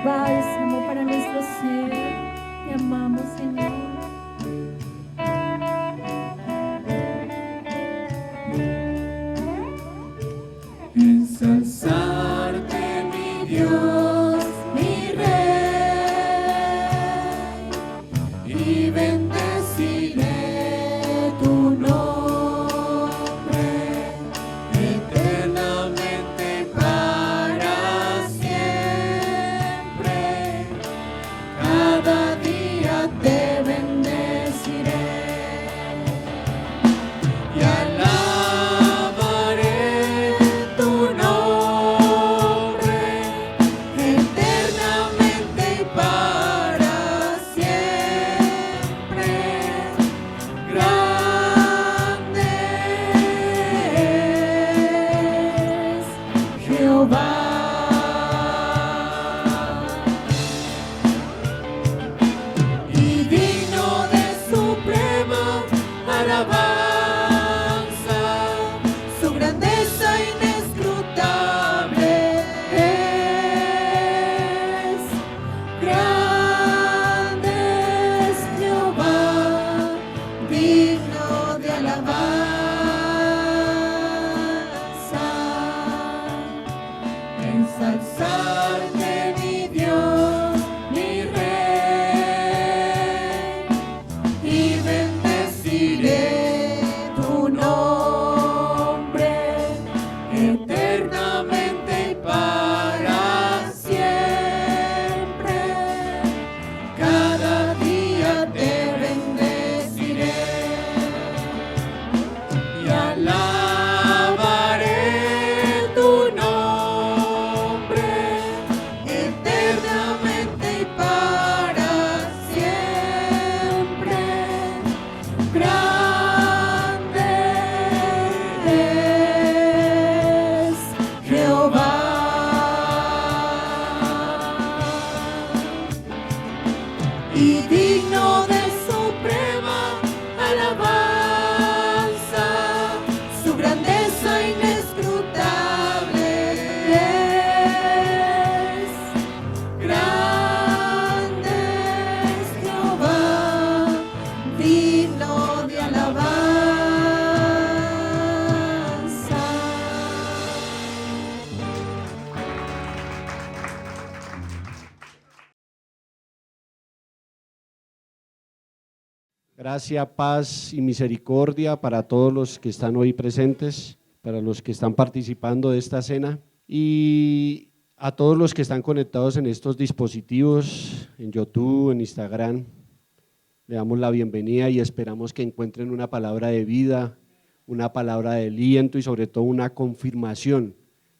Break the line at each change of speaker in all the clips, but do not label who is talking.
bálsamo para nuestro ser. Te amamos, Señor.
Ensalzarte, mi Dios, mi Rey, y bendeciré tu nombre eternamente para siempre. Cada día te bendeciré y alabaré tu nombre eternamente y para siempre. Grande es Jehová. Y digno de suprema alabanza, su grandeza inescrutable es. Grande es Jehová, digno de alabanza. Ensalzarte, mi Dios, mi Rey, y bendeciré tu nombre eternamente y para siempre. Cada día te bendeciré y alabaré tu nombre eternamente y para siempre. Grande es Jehová. Y digno de suprema alabanza, su grandeza inescrutable es. Grande es Jehová, digno de alabanza.
Gracia, paz y misericordia para todos los que están hoy presentes, para los que están participando de esta cena y a todos los que están conectados en estos dispositivos, en YouTube, en Instagram. Le damos la bienvenida y esperamos que encuentren una palabra de vida, una palabra de aliento y sobre todo una confirmación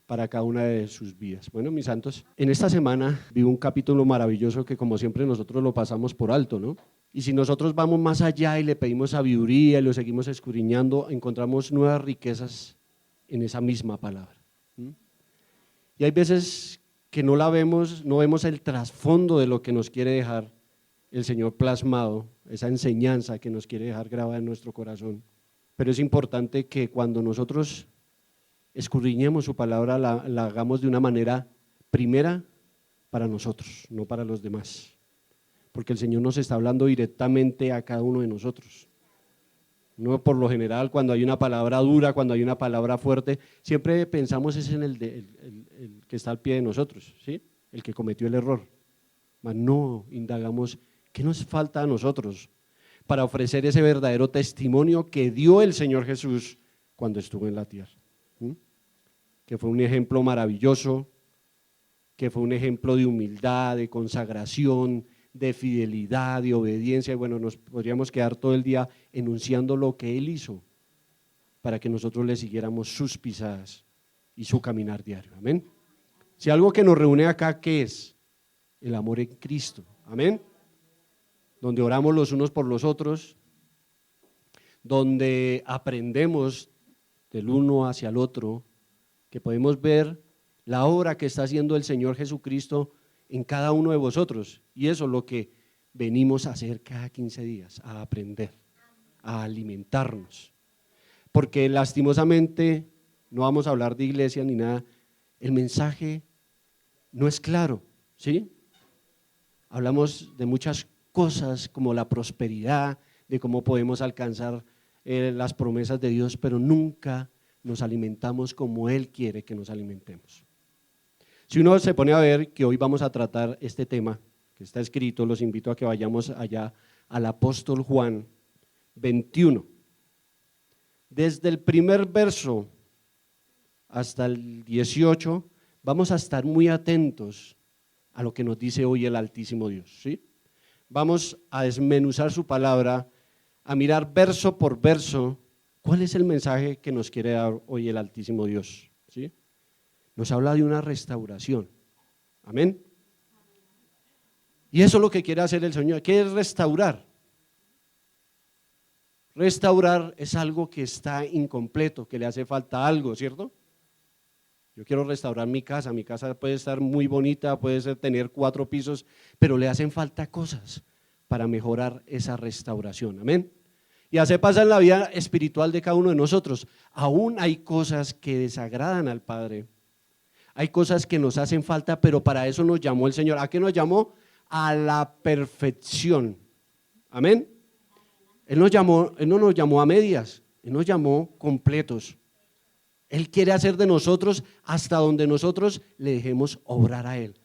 para cada una de sus vidas. Bueno, mis santos, en esta semana vi un capítulo maravilloso que como siempre nosotros lo pasamos por alto, ¿no? Y si nosotros vamos más allá y le pedimos sabiduría y lo seguimos escudriñando, encontramos nuevas riquezas en esa misma palabra. Y hay veces que no la vemos, no vemos el trasfondo de lo que nos quiere dejar el Señor plasmado, esa enseñanza que nos quiere dejar grabada en nuestro corazón. Pero es importante que cuando nosotros escudriñemos su palabra, la hagamos de una manera primera para nosotros, no para los demás. Porque el Señor nos está hablando directamente a cada uno de nosotros. No, por lo general, cuando hay una palabra dura, cuando hay una palabra fuerte, siempre pensamos es en el que está al pie de nosotros, ¿sí? El que cometió el error. Mas no indagamos qué nos falta a nosotros para ofrecer ese verdadero testimonio que dio el Señor Jesús cuando estuvo en la tierra. Que fue un ejemplo maravilloso, que fue un ejemplo de humildad, de consagración, de fidelidad, de obediencia. Y bueno, nos podríamos quedar todo el día enunciando lo que Él hizo para que nosotros le siguiéramos sus pisadas y su caminar diario. Amén. Si algo que nos reúne acá, ¿qué es? El amor en Cristo. Amén. Donde oramos los unos por los otros, donde aprendemos del uno hacia el otro, que podemos ver la obra que está haciendo el Señor Jesucristo en cada uno de vosotros. Y eso es lo que venimos a hacer cada 15 días, a aprender, a alimentarnos. Porque lastimosamente, no vamos a hablar de iglesia ni nada, el mensaje no es claro, ¿sí? hablamos de muchas cosas como la prosperidad, de cómo podemos alcanzar las promesas de Dios, pero nunca nos alimentamos como Él quiere que nos alimentemos. Si uno se pone a ver que hoy vamos a tratar este tema, que está escrito, los invito a que vayamos allá al apóstol Juan 21. Desde el primer verso hasta el 18, vamos a estar muy atentos a lo que nos dice hoy el Altísimo Dios, ¿sí? Vamos a desmenuzar su palabra, a mirar verso por verso cuál es el mensaje que nos quiere dar hoy el Altísimo Dios, ¿sí? Nos habla de una restauración, amén. Y eso es lo que quiere hacer el Señor. ¿Qué es restaurar? Restaurar es algo que está incompleto, que le hace falta algo, ¿cierto? Yo quiero restaurar mi casa puede estar muy bonita, puede tener 4 pisos, pero le hacen falta cosas para mejorar esa restauración, amén. Y así pasa en la vida espiritual de cada uno de nosotros. Aún hay cosas que desagradan al Padre, hay cosas que nos hacen falta, pero para eso nos llamó el Señor. ¿A qué nos llamó? A la perfección, amén. Él no nos llamó a medias, Él nos llamó completos. Él quiere hacer de nosotros hasta donde nosotros le dejemos obrar a Él,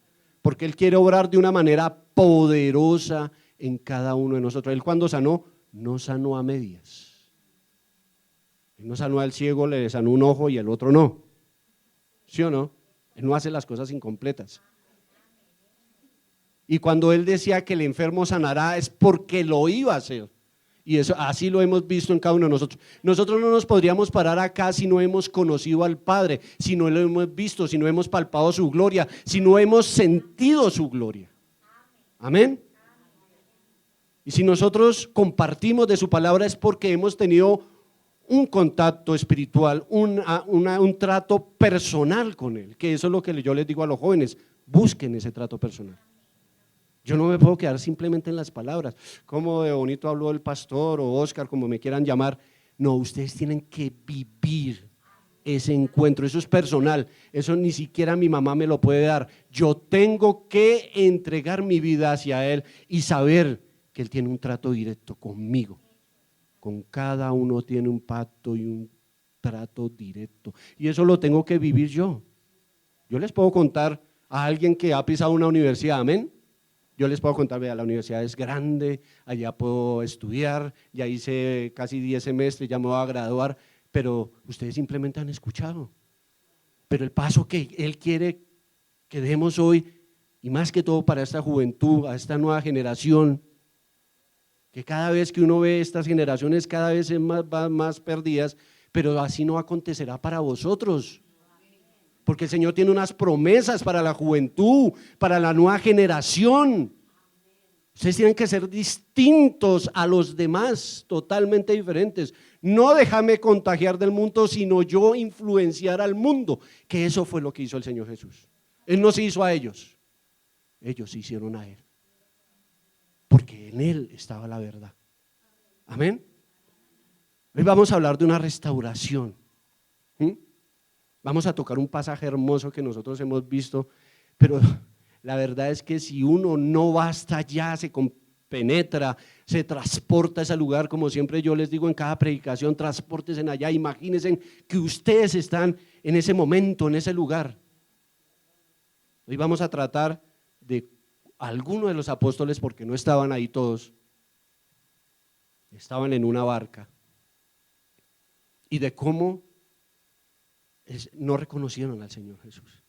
porque Él quiere obrar de una manera poderosa en cada uno de nosotros. Él cuando sanó, no sanó a medias. Él no sanó al ciego, le sanó un ojo y el otro no, ¿sí o no? Él no hace las cosas incompletas. Y cuando Él decía que el enfermo sanará es porque lo iba a hacer. Y eso así lo hemos visto en cada uno de nosotros. Nosotros no nos podríamos parar acá si no hemos conocido al Padre, si no lo hemos visto, si no hemos palpado su gloria, si no hemos sentido su gloria. Amén. Y si nosotros compartimos de su palabra es porque hemos tenido un contacto espiritual, un trato personal con Él, que eso es lo que yo les digo a los jóvenes, busquen ese trato personal. Yo no me puedo quedar simplemente en las palabras, como de bonito habló el pastor o Oscar, como me quieran llamar. No, ustedes tienen que vivir ese encuentro, eso es personal, eso ni siquiera mi mamá me lo puede dar. Yo tengo que entregar mi vida hacia Él y saber que Él tiene un trato directo conmigo. Con cada uno tiene un pacto y un trato directo, y eso lo tengo que vivir yo. Yo les puedo contar a alguien que ha pisado una universidad, amén. Yo les puedo contar, vea, la universidad es grande, allá puedo estudiar, ya hice casi 10 semestres, ya me voy a graduar, pero ustedes simplemente han escuchado. Pero el paso que Él quiere que demos hoy, y más que todo para esta juventud, a esta nueva generación, que cada vez que uno ve estas generaciones cada vez van más perdidas, pero así no acontecerá para vosotros. Porque el Señor tiene unas promesas para la juventud, para la nueva generación. Ustedes tienen que ser distintos a los demás, totalmente diferentes. No déjame contagiar del mundo, sino yo influenciar al mundo, que eso fue lo que hizo el Señor Jesús. Él no se hizo a ellos, ellos se hicieron a Él, porque en Él estaba la verdad. Amén. Hoy vamos a hablar de una restauración. Vamos a tocar un pasaje hermoso que nosotros hemos visto, pero la verdad es que si uno no va hasta allá, se compenetra, se transporta a ese lugar, como siempre yo les digo en cada predicación, transpórtense allá, imagínense que ustedes están en ese momento, en ese lugar. Hoy vamos a tratar de algunos de los apóstoles, porque no estaban ahí todos, estaban en una barca, y de cómo no reconocieron al Señor Jesús.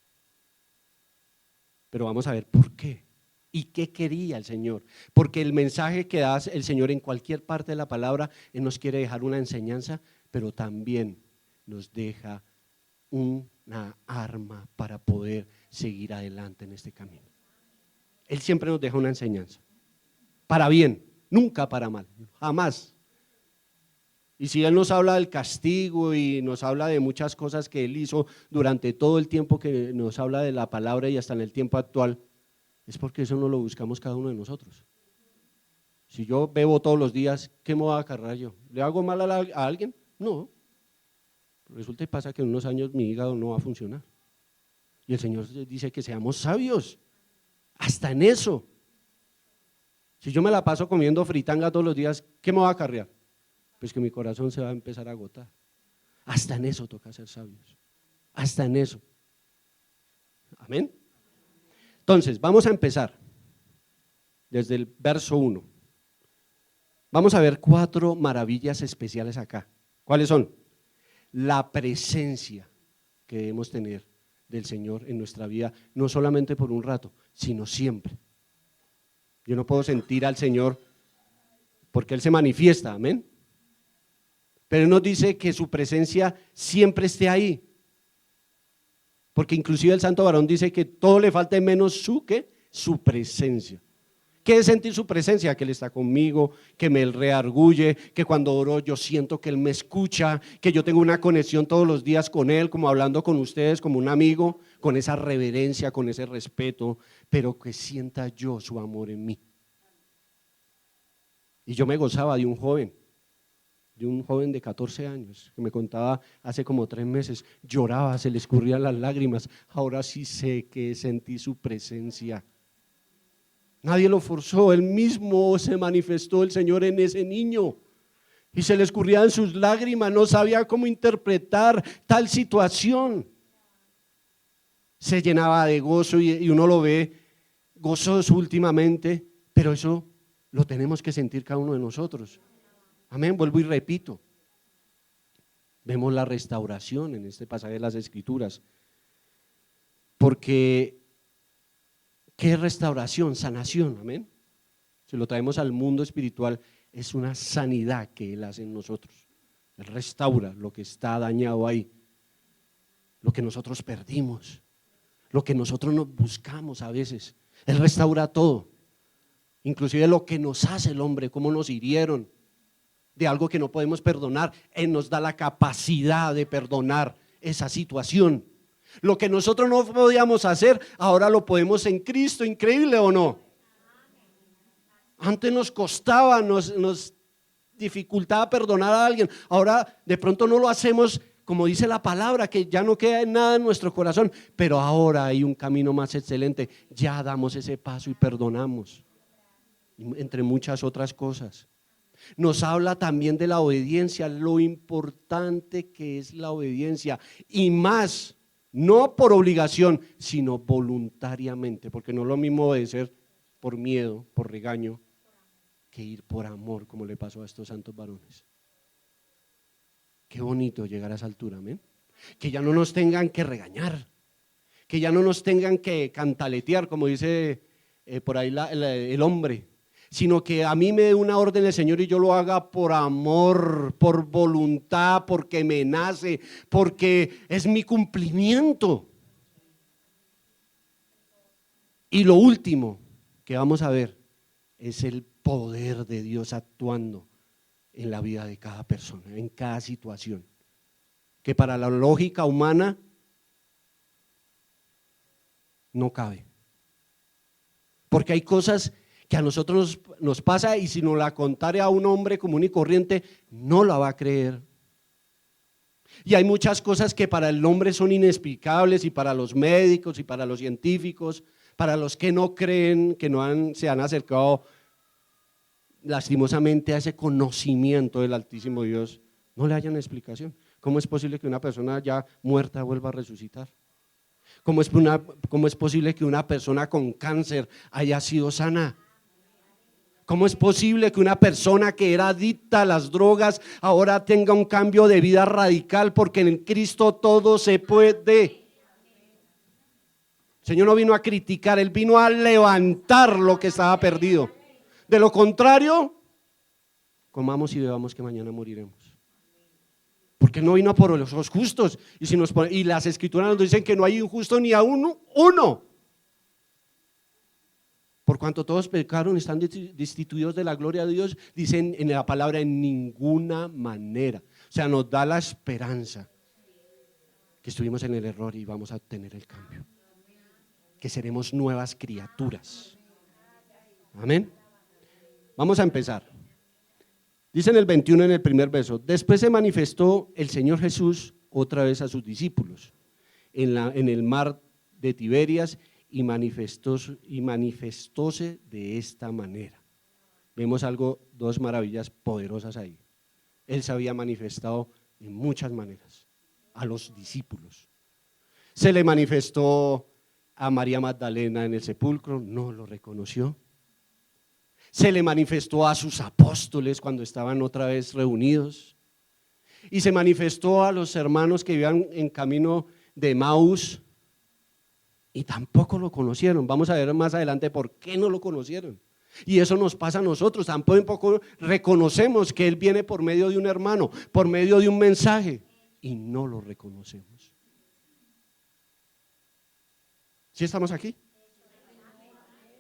Pero vamos a ver por qué y qué quería el Señor, porque el mensaje que da el Señor en cualquier parte de la palabra, Él nos quiere dejar una enseñanza, pero también nos deja una arma para poder seguir adelante en este camino. Él siempre nos deja una enseñanza, para bien, nunca para mal, jamás. Y si Él nos habla del castigo y nos habla de muchas cosas que Él hizo durante todo el tiempo que nos habla de la palabra y hasta en el tiempo actual, es porque eso no lo buscamos cada uno de nosotros. Si yo bebo todos los días, ¿qué me voy a agarrar yo? ¿Le hago mal a alguien? No. Resulta y pasa que en unos años mi hígado no va a funcionar. Y el Señor dice que seamos sabios, hasta en eso. Si yo me la paso comiendo fritanga todos los días, ¿qué me va a acarrear? Pues que mi corazón se va a empezar a agotar. Hasta en eso toca ser sabios, hasta en eso. Amén. Entonces, vamos a empezar desde el verso 1. Vamos a ver 4 maravillas especiales acá. ¿Cuáles son? La presencia que debemos tener del Señor en nuestra vida, no solamente por un rato, sino siempre. Yo no puedo sentir al Señor porque Él se manifiesta, amén. Pero Él nos dice que su presencia siempre esté ahí. Porque inclusive el santo varón dice que todo le falta menos su presencia. ¿Qué es sentir su presencia? Que Él está conmigo, que me reargulle, que cuando oro yo siento que Él me escucha, que yo tengo una conexión todos los días con Él, como hablando con ustedes, como un amigo, con esa reverencia, con ese respeto, pero que sienta yo su amor en mí. Y yo me gozaba de un joven de 14 años, que me contaba hace como 3 meses, lloraba, se le escurrían las lágrimas, ahora sí sé que sentí su presencia. Nadie lo forzó, él mismo se manifestó el Señor en ese niño y se le escurrían sus lágrimas, no sabía cómo interpretar tal situación. Se llenaba de gozo y uno lo ve gozoso últimamente, pero eso lo tenemos que sentir cada uno de nosotros. Amén, vuelvo y repito. Vemos la restauración en este pasaje de las Escrituras, porque ¿qué es restauración? Sanación, amén. Si lo traemos al mundo espiritual, es una sanidad que Él hace en nosotros. Él restaura lo que está dañado ahí, lo que nosotros perdimos, lo que nosotros nos buscamos a veces. Él restaura todo, inclusive lo que nos hace el hombre, cómo nos hirieron, de algo que no podemos perdonar. Él nos da la capacidad de perdonar esa situación. Lo que nosotros no podíamos hacer, ahora lo podemos en Cristo. ¿Increíble o no? Antes nos costaba, nos dificultaba perdonar a alguien. Ahora de pronto no lo hacemos como dice la palabra, que ya no queda nada en nuestro corazón. Pero ahora hay un camino más excelente. Ya damos ese paso y perdonamos, entre muchas otras cosas. Nos habla también de la obediencia, lo importante que es la obediencia, y más, no por obligación, sino voluntariamente, porque no es lo mismo obedecer por miedo, por regaño, que ir por amor, como le pasó a estos santos varones. Qué bonito llegar a esa altura, amén. Que ya no nos tengan que regañar, que ya no nos tengan que cantaletear, como dice por ahí el hombre, sino que a mí me dé una orden el Señor y yo lo haga por amor, por voluntad, porque me nace, porque es mi cumplimiento. Y lo último que vamos a ver es el poder de Dios actuando en la vida de cada persona, en cada situación, que para la lógica humana no cabe. Porque hay cosas que a nosotros nos pasa y si nos la contare a un hombre común y corriente, no la va a creer. Y hay muchas cosas que para el hombre son inexplicables, y para los médicos y para los científicos, para los que no creen, que se han acercado lastimosamente a ese conocimiento del Altísimo Dios, no le hayan explicación. ¿Cómo es posible que una persona ya muerta vuelva a resucitar? ¿Cómo es posible que una persona con cáncer haya sido sana? ¿Cómo es posible que una persona que era adicta a las drogas ahora tenga un cambio de vida radical? Porque en Cristo todo se puede. El Señor no vino a criticar, Él vino a levantar lo que estaba perdido. De lo contrario, comamos y bebamos que mañana moriremos. Porque no vino a por los justos. Y las Escrituras nos dicen que no hay injusto ni a uno. Por cuanto todos pecaron, están destituidos de la gloria de Dios, dicen en la palabra en ninguna manera. O sea, nos da la esperanza que estuvimos en el error y vamos a obtener el cambio. Que seremos nuevas criaturas. Amén. Vamos a empezar. Dice en el 21, en el primer verso: después se manifestó el Señor Jesús otra vez a sus discípulos en el mar de Tiberias y manifestóse de esta manera. vemos dos maravillas poderosas ahí. Él se había manifestado de muchas maneras a los discípulos. Se le manifestó a María Magdalena en el sepulcro, no lo reconoció. Se le manifestó a sus apóstoles cuando estaban otra vez reunidos. Y se manifestó a los hermanos que iban en camino de Emaús y tampoco lo conocieron. Vamos a ver más adelante por qué no lo conocieron. Y eso nos pasa a nosotros, tampoco reconocemos que Él viene por medio de un hermano, por medio de un mensaje, y no lo reconocemos. ¿Sí estamos aquí?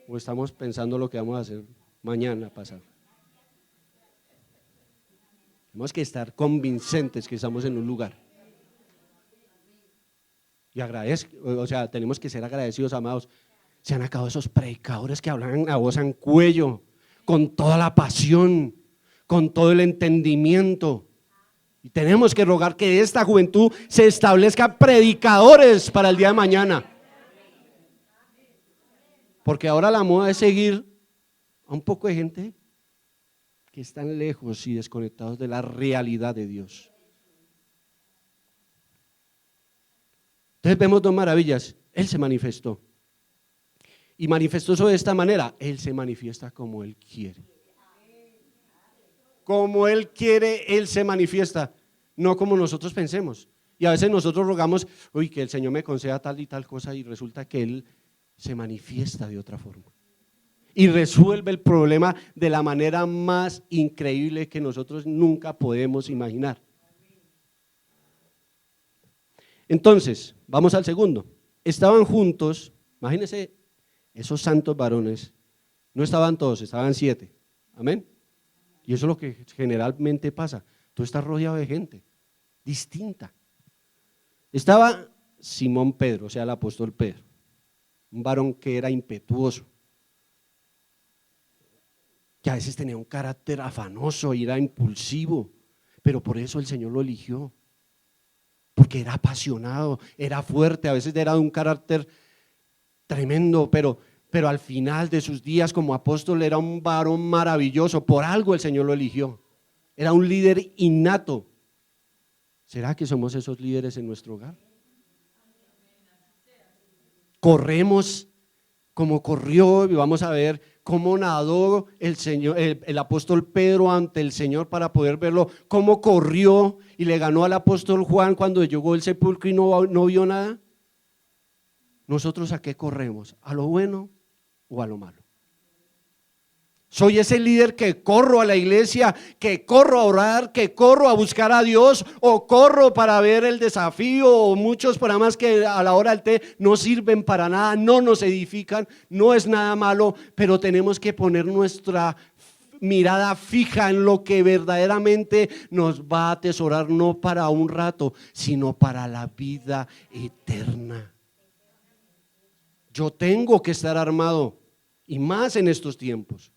¿O estamos pensando lo que vamos a hacer mañana pasado? Tenemos que estar convincentes que estamos en un lugar. Y tenemos que ser agradecidos, amados. Se han acabado esos predicadores que hablan a voz en cuello, con toda la pasión, con todo el entendimiento. Y tenemos que rogar que esta juventud se establezca predicadores para el día de mañana. Porque ahora la moda es seguir a un poco de gente que están lejos y desconectados de la realidad de Dios. Entonces vemos dos maravillas. Él se manifestó. Y manifestó eso de esta manera. Él se manifiesta como Él quiere. Como Él quiere, Él se manifiesta. No como nosotros pensemos. Y a veces nosotros rogamos, uy, que el Señor me conceda tal y tal cosa, y resulta que Él se manifiesta de otra forma. Y resuelve el problema de la manera más increíble que nosotros nunca podemos imaginar. Entonces, vamos al segundo. Estaban juntos, imagínense, esos santos varones, no estaban todos, estaban 7. Amén. Y eso es lo que generalmente pasa. Tú estás rodeado de gente distinta. Estaba Simón Pedro, o sea, el apóstol Pedro, un varón que era impetuoso, que a veces tenía un carácter afanoso y era impulsivo, pero por eso el Señor lo eligió, porque era apasionado, era fuerte, a veces era de un carácter tremendo, pero al final de sus días como apóstol era un varón maravilloso. Por algo el Señor lo eligió, era un líder innato. ¿Será que somos esos líderes en nuestro hogar? Corremos como corrió, y vamos a ver cómo nadó el apóstol Pedro ante el Señor para poder verlo, cómo corrió y le ganó al apóstol Juan cuando llegó al sepulcro y no vio nada. ¿Nosotros a qué corremos? ¿A lo bueno o a lo malo? Soy ese líder que corro a la iglesia, que corro a orar, que corro a buscar a Dios, o corro para ver el desafío, o muchos programas que a la hora del té no sirven para nada, no nos edifican, no es nada malo, pero tenemos que poner nuestra mirada fija en lo que verdaderamente nos va a atesorar, no para un rato, sino para la vida eterna. Yo tengo que estar armado, y más en estos tiempos,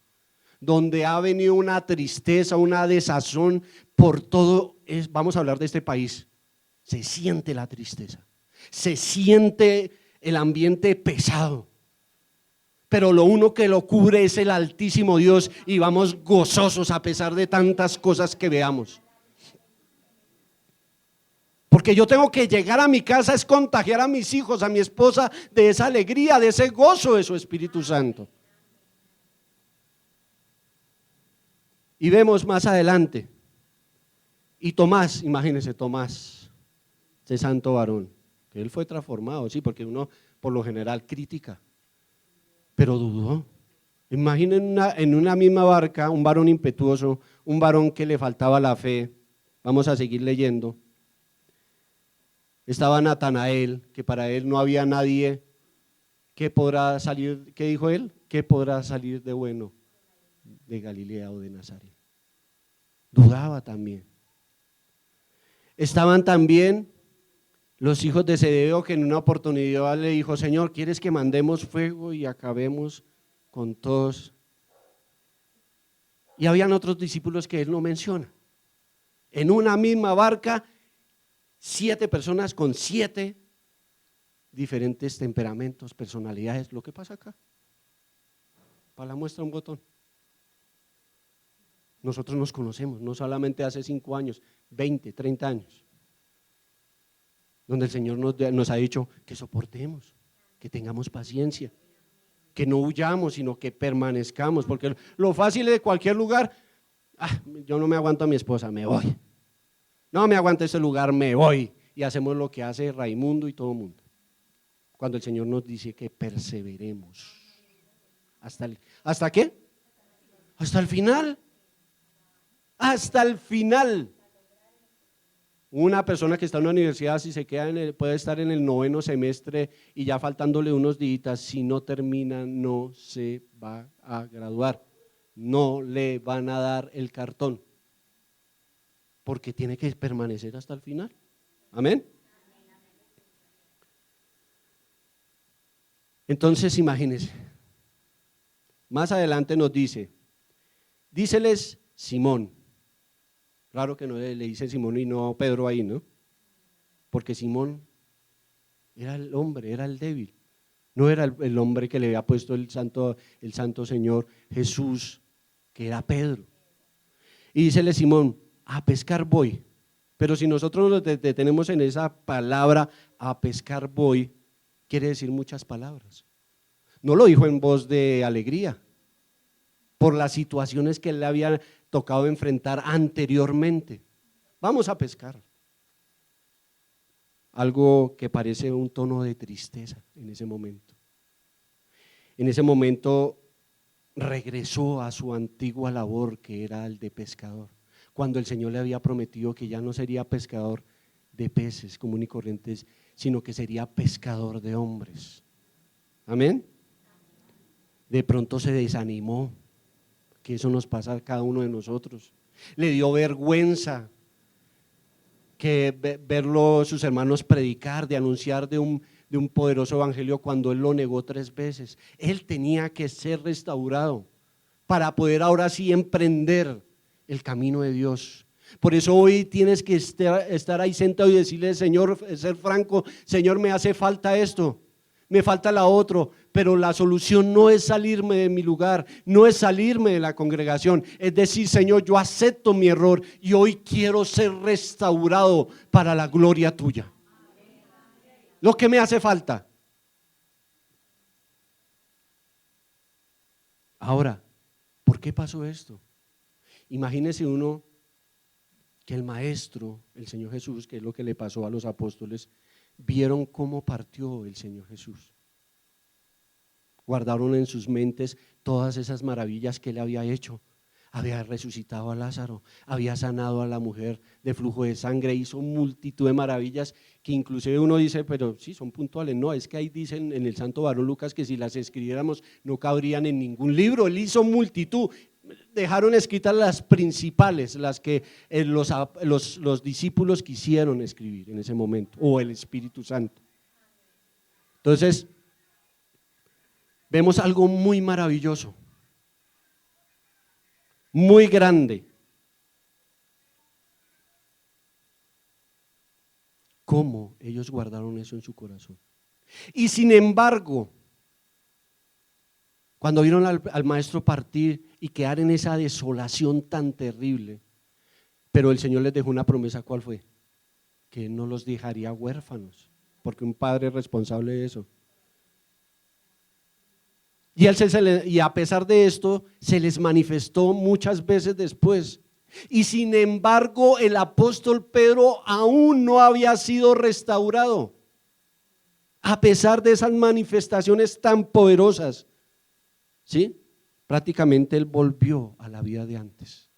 donde ha venido una tristeza, una desazón por todo. Vamos a hablar de este país. Se siente la tristeza, se siente el ambiente pesado, pero lo uno que lo cubre es el Altísimo Dios, y vamos gozosos a pesar de tantas cosas que veamos. Porque yo tengo que llegar a mi casa, es contagiar a mis hijos, a mi esposa, de esa alegría, de ese gozo de su Espíritu Santo. Y vemos más adelante, y Tomás, imagínense Tomás, ese santo varón, que él fue transformado, sí, porque uno por lo general critica, pero dudó. Imaginen en una misma barca un varón impetuoso, un varón que le faltaba la fe. Vamos a seguir leyendo. Estaba Natanael, que para él no había nadie que podrá salir, ¿qué dijo él? ¿Qué podrá salir de bueno de Galilea o de Nazaret? Dudaba también. Estaban también los hijos de Zebedeo, que en una oportunidad le dijo: Señor, ¿quieres que mandemos fuego y acabemos con todos? Y habían otros discípulos que él no menciona. En una misma barca, 7 personas con 7 diferentes temperamentos, personalidades. Lo que pasa acá, para la muestra un botón. Nosotros nos conocemos, no solamente hace 5 años, 20, 30 años, donde el Señor nos ha dicho que soportemos, que tengamos paciencia, que no huyamos, sino que permanezcamos, porque lo fácil de cualquier lugar, yo no me aguanto a mi esposa, me voy. No me aguanto ese lugar, me voy. Y hacemos lo que hace Raimundo y todo el mundo. Cuando el Señor nos dice que perseveremos. ¿Hasta qué? Hasta el final. Hasta el final. Una persona que está en una universidad, si se queda puede estar en el 9º semestre y ya faltándole unos días, si no termina, no se va a graduar. No le van a dar el cartón. Porque tiene que permanecer hasta el final. Amén. Entonces imagínense, más adelante nos díceles Simón. Claro que no le dice Simón y no Pedro ahí, ¿no? Porque Simón era el hombre, era el débil. No era el hombre que le había puesto el santo Señor Jesús, que era Pedro. Y dícele Simón, a pescar voy. Pero si nosotros nos detenemos en esa palabra, a pescar voy, quiere decir muchas palabras. No lo dijo en voz de alegría, por las situaciones que él le había tocado enfrentar anteriormente. Vamos a pescar. Algo que parece un tono de tristeza en ese momento. En ese momento regresó a su antigua labor, que era el de pescador, cuando el Señor le había prometido que ya no sería pescador de peces común y corrientes, sino que sería pescador de hombres. Amén. De pronto se desanimó, que eso nos pasa a cada uno de nosotros. Le dio vergüenza que verlo sus hermanos predicar, de anunciar de un poderoso evangelio cuando él lo negó 3 veces. Él tenía que ser restaurado para poder ahora sí emprender el camino de Dios. Por eso hoy tienes que estar ahí sentado y decirle, Señor, ser franco, Señor, me hace falta esto, me falta la otro, pero la solución no es salirme de mi lugar, no es salirme de la congregación, es decir, Señor, yo acepto mi error y hoy quiero ser restaurado para la gloria tuya. Lo que me hace falta. Ahora, ¿por qué pasó esto? Imagínese uno que el maestro, el Señor Jesús, que es lo que le pasó a los apóstoles, vieron cómo partió el Señor Jesús. Guardaron en sus mentes todas esas maravillas que él había hecho. Había resucitado a Lázaro, había sanado a la mujer de flujo de sangre, hizo multitud de maravillas que inclusive uno dice, pero sí, son puntuales. No, es que ahí dicen en el Santo Varón Lucas que si las escribiéramos no cabrían en ningún libro. Él hizo multitud. Dejaron escritas las principales, las que los discípulos quisieron escribir en ese momento, o el Espíritu Santo. Entonces, vemos algo muy maravilloso, muy grande. Cómo ellos guardaron eso en su corazón. Y sin embargo, cuando vieron al maestro partir y quedar en esa desolación tan terrible, pero el Señor les dejó una promesa. ¿Cuál fue? Que no los dejaría huérfanos, porque un padre es responsable de eso. Y a pesar de esto, se les manifestó muchas veces después. Y sin embargo, el apóstol Pedro aún no había sido restaurado, a pesar de esas manifestaciones tan poderosas. ¿Sí? Prácticamente él volvió a la vida de antes.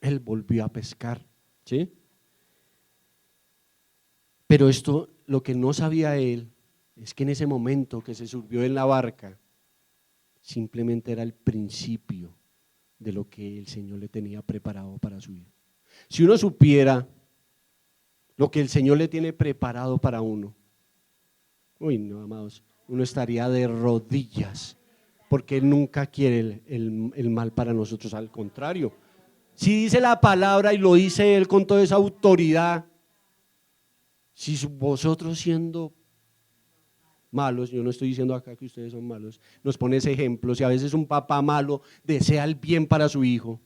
Él volvió a pescar, ¿sí? Pero esto, lo que no sabía él, es que en ese momento que se subió en la barca, simplemente era el principio de lo que el Señor le tenía preparado para su vida. Si uno supiera lo que el Señor le tiene preparado para uno, uy, no, amados, uno estaría de rodillas, porque Él nunca quiere el mal para nosotros, al contrario. Si dice la palabra y lo dice Él con toda esa autoridad, si vosotros siendo malos, yo no estoy diciendo acá que ustedes son malos, nos pone ese ejemplo. Si a veces un papá malo desea el bien para su hijo,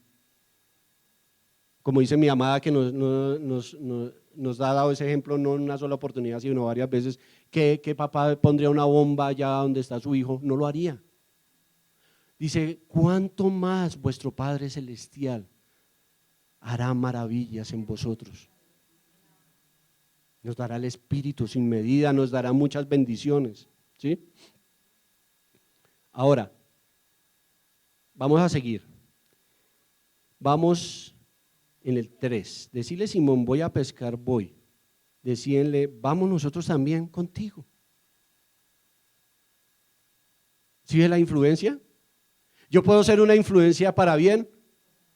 como dice mi amada que nos ha dado ese ejemplo, no en una sola oportunidad, sino varias veces, que papá pondría una bomba allá donde está su hijo, no lo haría. Dice, ¿cuánto más vuestro Padre Celestial hará maravillas en vosotros? Nos dará el Espíritu sin medida, nos dará muchas bendiciones, ¿sí? Ahora, vamos a seguir. Vamos en el 3. Decirle, Simón, voy a pescar, voy. Decídenle, vamos nosotros también contigo. ¿Sí ve la influencia? Yo puedo ser una influencia para bien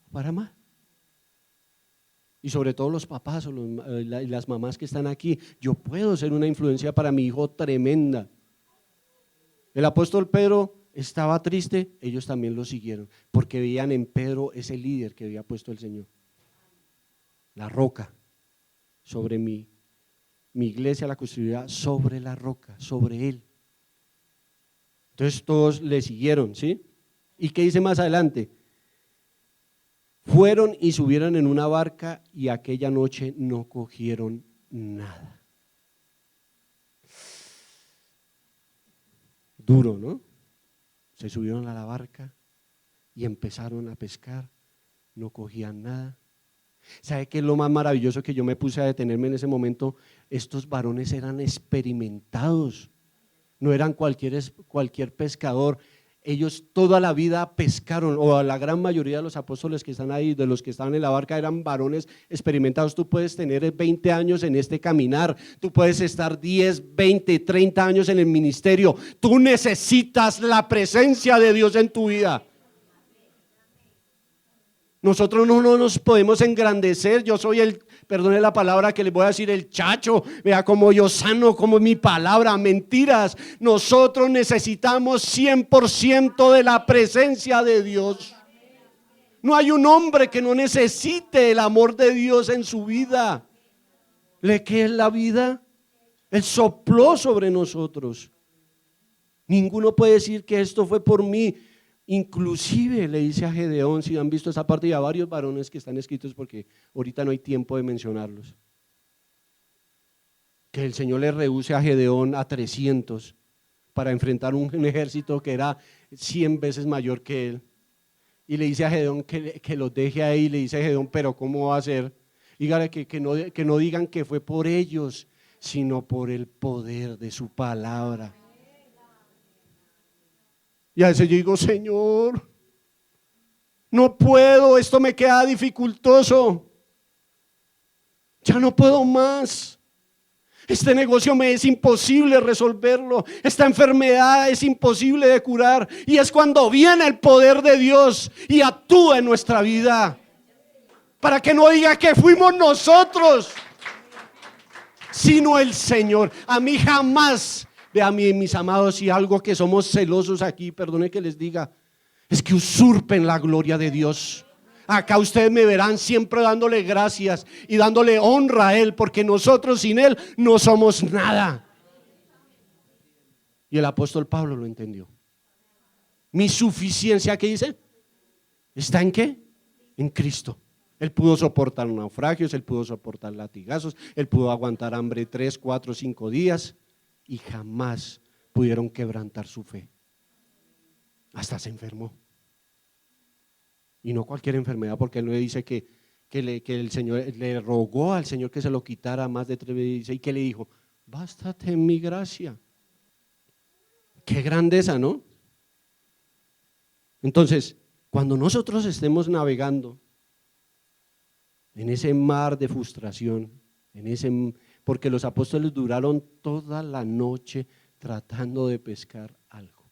o para mal. Y sobre todo los papás o las mamás que están aquí, yo puedo ser una influencia para mi hijo tremenda. El apóstol Pedro estaba triste, ellos también lo siguieron, porque veían en Pedro ese líder que había puesto el Señor. La roca, sobre mi iglesia la construirá sobre la roca, sobre él. Entonces todos le siguieron, ¿sí? ¿Y qué dice más adelante? Fueron y subieron en una barca y aquella noche no cogieron nada. Duro, ¿no? Se subieron a la barca y empezaron a pescar, no cogían nada. ¿Sabe qué es lo más maravilloso que yo me puse a detenerme en ese momento? Estos varones eran experimentados, no eran cualquier pescador. Ellos toda la vida pescaron, o la gran mayoría de los apóstoles que están ahí, de los que estaban en la barca, eran varones experimentados. Tú puedes tener 20 años en este caminar, tú puedes estar 10, 20, 30 años en el ministerio. Tú necesitas la presencia de Dios en tu vida. Nosotros no nos podemos engrandecer. Yo soy perdone la palabra que les voy a decir, el chacho. Vea cómo yo sano, como mi palabra, mentiras. Nosotros necesitamos 100% de la presencia de Dios. No hay un hombre que no necesite el amor de Dios en su vida. ¿Qué es la vida? Él sopló sobre nosotros. Ninguno puede decir que esto fue por mí. Inclusive le dice a Gedeón, si han visto esa parte, y a varios varones que están escritos, porque ahorita no hay tiempo de mencionarlos, que el Señor le rehúse a Gedeón a 300 para enfrentar un ejército que era 100 veces mayor que él, y le dice a Gedeón que los deje ahí. Le dice a Gedeón, pero ¿cómo va a ser? Dígale que no digan que fue por ellos, sino por el poder de su palabra. Y a veces yo digo, Señor, no puedo, esto me queda dificultoso, ya no puedo más. Este negocio me es imposible resolverlo, esta enfermedad es imposible de curar. Y es cuando viene el poder de Dios y actúa en nuestra vida, para que no diga que fuimos nosotros, sino el Señor. A mí jamás, vea, mis amados, y algo que somos celosos aquí, perdone que les diga, es que usurpen la gloria de Dios. Acá ustedes me verán siempre dándole gracias y dándole honra a Él, porque nosotros sin Él no somos nada. Y el apóstol Pablo lo entendió. Mi suficiencia, ¿qué dice? ¿Está en qué? En Cristo. Él pudo soportar naufragios, Él pudo soportar latigazos, Él pudo aguantar hambre 3, 4, 5 días. Y jamás pudieron quebrantar su fe. Hasta se enfermó. Y no cualquier enfermedad, porque él le dice que el Señor le rogó al Señor que se lo quitara más de 3 veces. Y que le dijo, bástate en mi gracia. Qué grandeza, ¿no? Entonces, cuando nosotros estemos navegando en ese mar de frustración, porque los apóstoles duraron toda la noche tratando de pescar algo.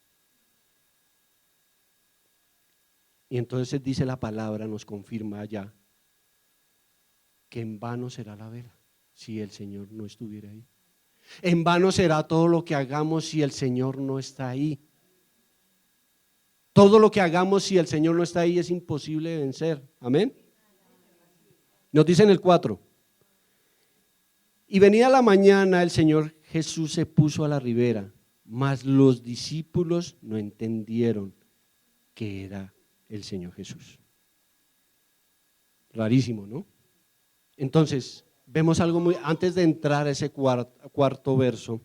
Y entonces dice la palabra, nos confirma allá, que en vano será la vela si el Señor no estuviera ahí. En vano será todo lo que hagamos si el Señor no está ahí. Todo lo que hagamos si el Señor no está ahí es imposible de vencer. Amén. Nos dice en el 4. Y venida la mañana, el Señor Jesús se puso a la ribera mas los discípulos no entendieron que era el Señor Jesús. Rarísimo, ¿no? Entonces, vemos algo muy, antes de entrar a ese cuarto verso,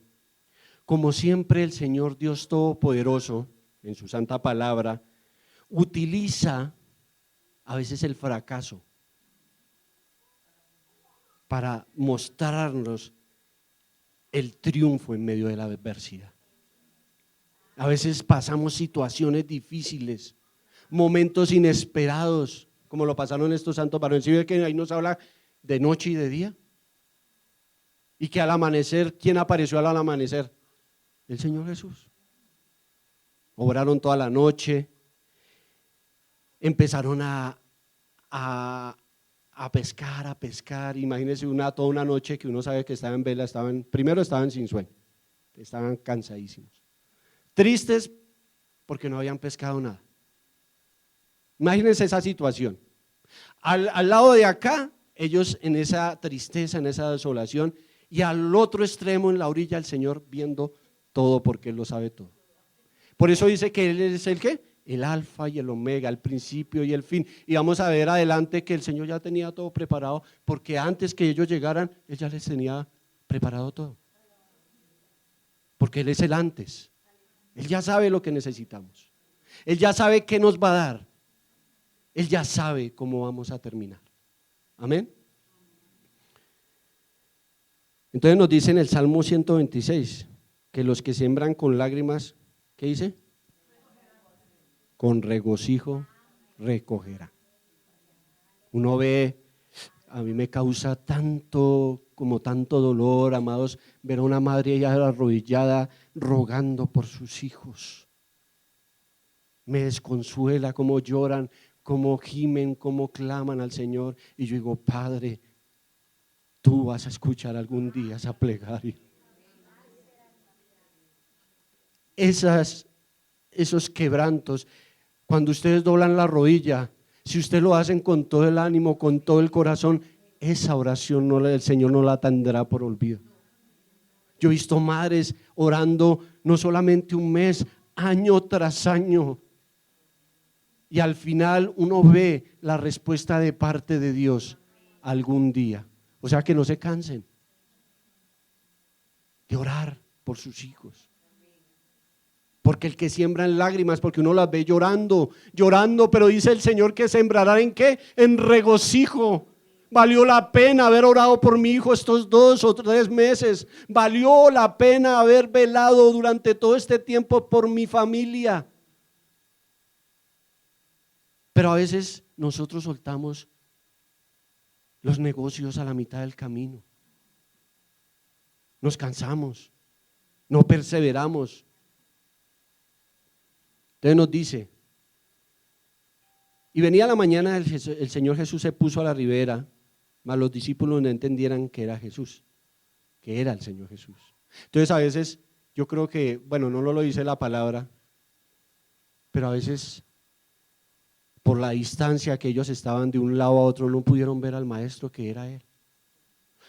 como siempre el Señor Dios Todopoderoso, en su santa palabra, utiliza a veces el fracaso para mostrarnos el triunfo en medio de la adversidad. A veces pasamos situaciones difíciles, momentos inesperados, como lo pasaron estos santos varones. ¿Sí ve que ahí nos habla de noche y de día? Y que al amanecer, ¿quién apareció al amanecer? El Señor Jesús. Obraron toda la noche, empezaron a pescar. Imagínense toda una noche que uno sabe que estaban en vela, primero estaban sin sueño, estaban cansadísimos, tristes porque no habían pescado nada. Imagínense esa situación. Al lado de acá, ellos en esa tristeza, en esa desolación, y al otro extremo, en la orilla, el Señor viendo todo, porque Él lo sabe todo. Por eso dice que Él es el ¿qué? El alfa y el omega, el principio y el fin. Y vamos a ver adelante que el Señor ya tenía todo preparado, porque antes que ellos llegaran, Él ya les tenía preparado todo. Porque Él es el antes. Él ya sabe lo que necesitamos. Él ya sabe qué nos va a dar. Él ya sabe cómo vamos a terminar. Amén. Entonces nos dice en el Salmo 126 que los que siembran con lágrimas, ¿qué dice? Con regocijo recogerá. Uno ve, a mí me causa tanto dolor, amados, ver a una madre ya arrodillada rogando por sus hijos. Me desconsuela cómo lloran, cómo gimen, cómo claman al Señor. Y yo digo, Padre, tú vas a escuchar algún día esa plegaria. Esos quebrantos, cuando ustedes doblan la rodilla, si ustedes lo hacen con todo el ánimo, con todo el corazón, esa oración el Señor no la tendrá por olvido. Yo he visto madres orando no solamente un mes, año tras año, y al final uno ve la respuesta de parte de Dios algún día. O sea, que no se cansen de orar por sus hijos. Porque el que siembra en lágrimas, porque uno las ve llorando, pero dice el Señor que sembrará ¿en qué? En regocijo. Valió la pena haber orado por mi hijo estos 2 o 3 meses. Valió la pena haber velado durante todo este tiempo por mi familia. Pero a veces nosotros soltamos los negocios a la mitad del camino. Nos cansamos, no perseveramos. Entonces nos dice, y venía la mañana, el Señor Jesús se puso a la ribera, mas los discípulos no entendieran que era Jesús, que era el Señor Jesús. Entonces a veces yo creo que, bueno, no lo dice la palabra, pero a veces por la distancia que ellos estaban de un lado a otro no pudieron ver al maestro que era Él.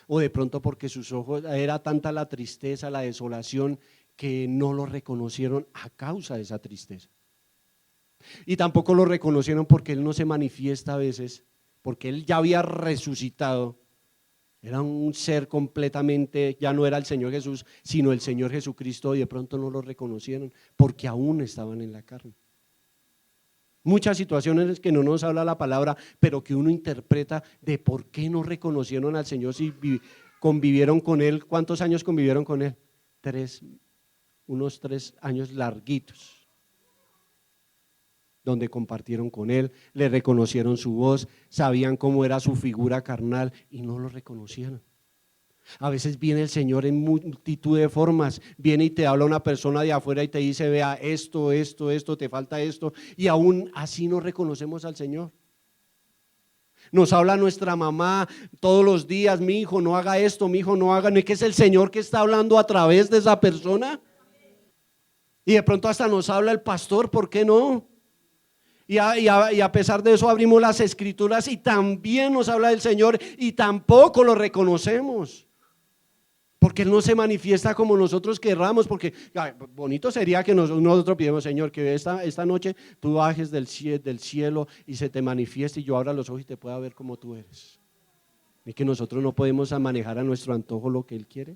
O de pronto porque sus ojos, era tanta la tristeza, la desolación, que no lo reconocieron a causa de esa tristeza. Y tampoco lo reconocieron porque Él no se manifiesta a veces, porque Él ya había resucitado. Era un ser completamente, ya no era el Señor Jesús, sino el Señor Jesucristo, y de pronto no lo reconocieron porque aún estaban en la carne. Muchas situaciones que no nos habla la palabra, pero que uno interpreta de por qué no reconocieron al Señor si convivieron con Él. ¿Cuántos años convivieron con Él? Unos 3 años larguitos, donde compartieron con Él, le reconocieron su voz, sabían cómo era su figura carnal y no lo reconocieron. A veces viene el Señor en multitud de formas, viene y te habla una persona de afuera y te dice, vea esto, te falta esto, y aún así no reconocemos al Señor. Nos habla nuestra mamá todos los días, mi hijo no haga esto, mi hijo no haga, no es que es el Señor que está hablando a través de esa persona. Y de pronto hasta nos habla el pastor, ¿por qué no? Y a pesar de eso abrimos las escrituras y también nos habla del Señor y tampoco lo reconocemos. Porque Él no se manifiesta como nosotros querramos, porque bonito sería que nosotros pidamos, Señor, que esta noche tú bajes del cielo y se te manifieste y yo abra los ojos y te pueda ver como tú eres. Y que nosotros no podemos manejar a nuestro antojo lo que Él quiere.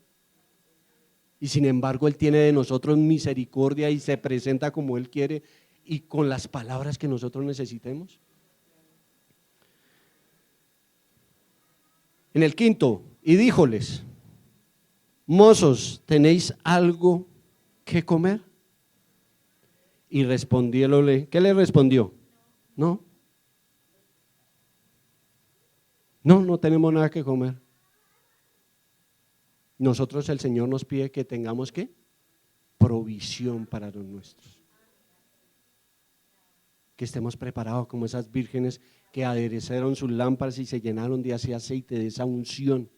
Y sin embargo Él tiene de nosotros misericordia y se presenta como Él quiere y con las palabras que nosotros necesitemos. En el quinto, y díjoles: mozos, ¿tenéis algo que comer? Y respondiéndole, ¿qué le respondió? No, no tenemos nada que comer. Nosotros, el Señor nos pide que tengamos ¿qué? Provisión para los nuestros. Que estemos preparados como esas vírgenes que aderezaron sus lámparas y se llenaron de ese aceite, de esa unción.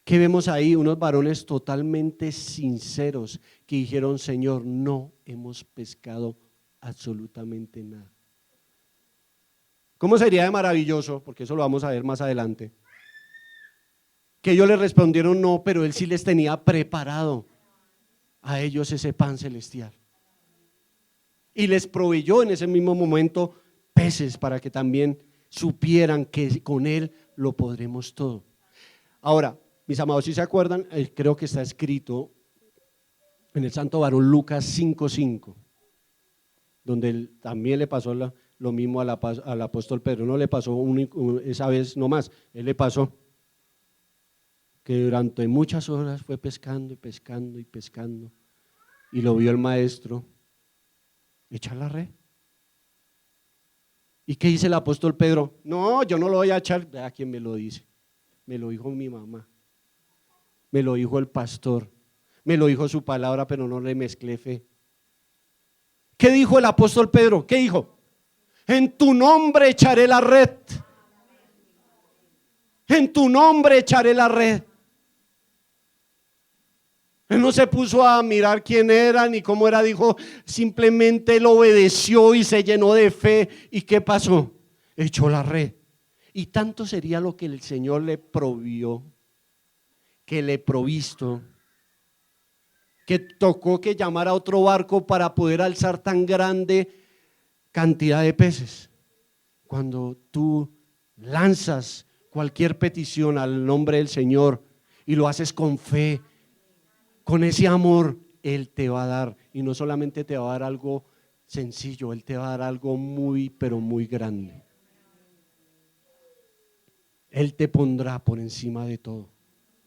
¿Qué vemos ahí? Unos varones totalmente sinceros que dijeron: Señor, no hemos pescado absolutamente nada. ¿Cómo sería de maravilloso? Porque eso lo vamos a ver más adelante. Que ellos le respondieron no, pero Él sí les tenía preparado a ellos ese pan celestial. Y les proveyó en ese mismo momento peces para que también supieran que con Él lo podremos todo. Ahora, mis amados, si se acuerdan, creo que está escrito en el santo varón Lucas 5:5, donde él también le pasó lo mismo al apóstol Pedro. No le pasó esa vez nomás, él le pasó que durante muchas horas fue pescando y pescando y pescando, y lo vio el maestro echar la red. ¿Y qué dice el apóstol Pedro? No, yo no lo voy a echar. ¿A quién me lo dice? Me lo dijo mi mamá, me lo dijo el pastor, me lo dijo su palabra, pero no le mezclé fe. ¿Qué dijo el apóstol Pedro? ¿Qué dijo? En tu nombre echaré la red. En tu nombre echaré la red. Él no se puso a mirar quién era ni cómo era, dijo, simplemente él obedeció y se llenó de fe. ¿Y qué pasó? Echó la red. Y tanto sería lo que el Señor le provió, que le provisto, que tocó que llamar a otro barco para poder alzar tan grande cantidad de peces. Cuando tú lanzas cualquier petición al nombre del Señor y lo haces con fe, con ese amor, Él te va a dar, y no solamente te va a dar algo sencillo, Él te va a dar algo muy, pero muy grande. Él te pondrá por encima de todo,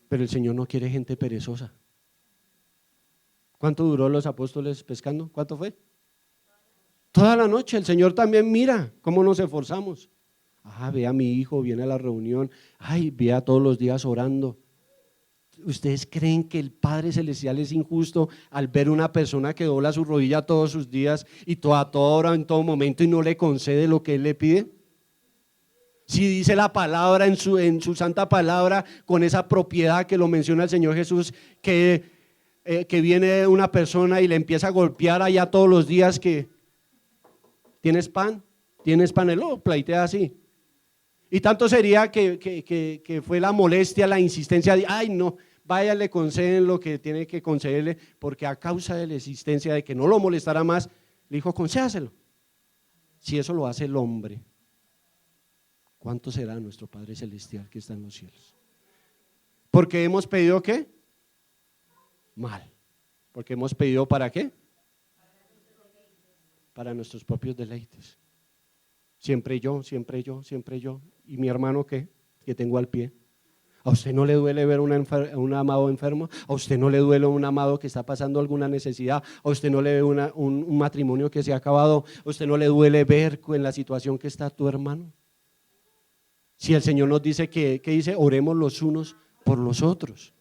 pero el Señor no quiere gente perezosa. ¿Cuánto duró los apóstoles pescando? ¿Cuánto fue? Toda la noche. El Señor también mira cómo nos esforzamos. Ve a mi hijo, viene a la reunión, vea todos los días orando. ¿Ustedes creen que el Padre Celestial es injusto al ver una persona que dobla su rodilla todos sus días y a toda hora, en todo momento, y no le concede lo que Él le pide? Si dice la palabra en su santa palabra, con esa propiedad que lo menciona el Señor Jesús, que viene una persona y le empieza a golpear allá todos los días, que ¿tienes pan? Él lo plaitea así. Y tanto sería que fue la molestia, la insistencia de, no, vaya, le conceden lo que tiene que concederle, porque a causa de la insistencia de que no lo molestara más, le dijo, concédaselo. Si eso lo hace el hombre, ¿cuánto será nuestro Padre Celestial que está en los cielos? Porque hemos pedido ¿qué? Mal. Porque hemos pedido ¿para qué? Para nuestros propios deleites. Siempre yo. ¿Y mi hermano qué? Que tengo al pie. ¿A usted no le duele ver un amado enfermo? ¿A usted no le duele un amado que está pasando alguna necesidad? ¿A usted no le ve un matrimonio que se ha acabado? ¿A usted no le duele ver en la situación que está tu hermano? Si el Señor nos dice ¿qué dice? Oremos los unos por los otros.